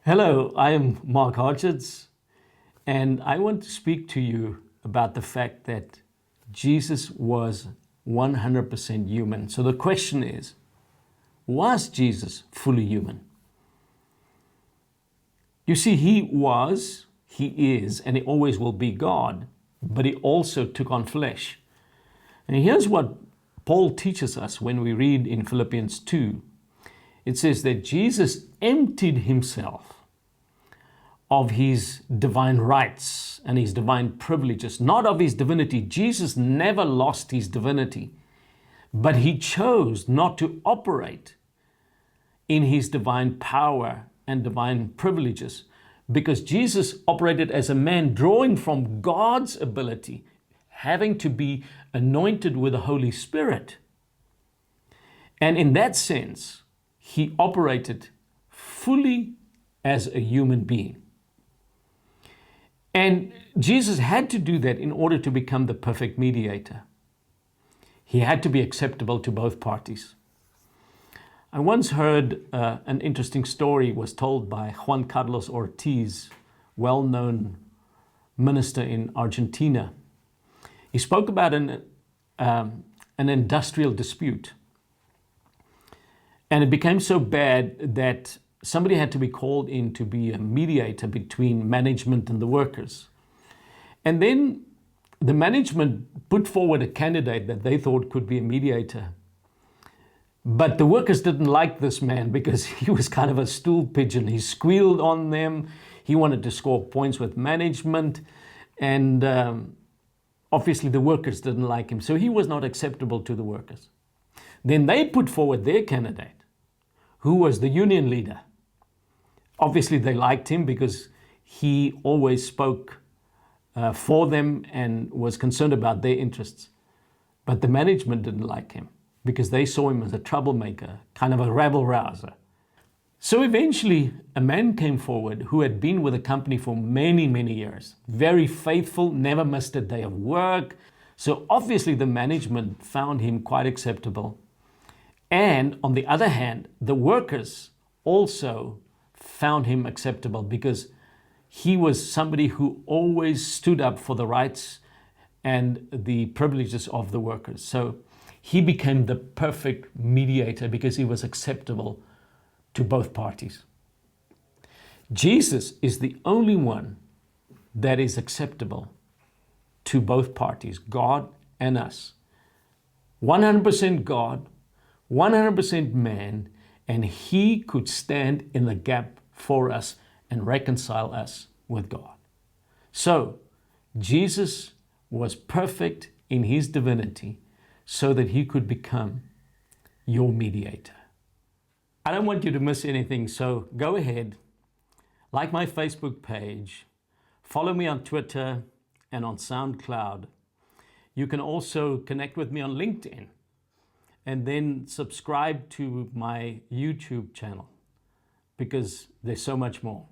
Hello, I am Mark Hodgetts, and I want to speak to you about the fact that Jesus was 100% human. So the question is, was Jesus fully human? You see, he is, and he always will be God, but he also took on flesh. And here's what Paul teaches us when we read in Philippians 2. It says that Jesus emptied himself of his divine rights and his divine privileges, not of his divinity. Jesus never lost his divinity, but he chose not to operate in his divine power and divine privileges because Jesus operated as a man drawing from God's ability, having to be anointed with the Holy Spirit. And in that sense, he operated fully as a human being. And Jesus had to do that in order to become the perfect mediator. He had to be acceptable to both parties. I once heard an interesting story was told by Juan Carlos Ortiz, well-known minister in Argentina. He spoke about an industrial dispute. And it became so bad that somebody had to be called in to be a mediator between management and the workers. And then the management put forward a candidate that they thought could be a mediator. But the workers didn't like this man because he was kind of a stool pigeon. He squealed on them. He wanted to score points with management. And obviously the workers didn't like him. So he was not acceptable to the workers. Then they put forward their candidate, who was the union leader. Obviously, they liked him because he always spoke for them and was concerned about their interests. But the management didn't like him because they saw him as a troublemaker, kind of a rabble-rouser. So eventually, a man came forward who had been with the company for many, many years. Very faithful, never missed a day of work. So obviously, the management found him quite acceptable. And on the other hand, the workers also found him acceptable because he was somebody who always stood up for the rights and the privileges of the workers. So he became the perfect mediator because he was acceptable to both parties. Jesus is the only one that is acceptable to both parties, God and us. 100% God, 100% man, and he could stand in the gap for us and reconcile us with God. So, Jesus was perfect in his divinity so that he could become your mediator. I don't want you to miss anything, so go ahead, like my Facebook page, follow me on Twitter and on SoundCloud. You can also connect with me on LinkedIn. And then subscribe to my YouTube channel because there's so much more.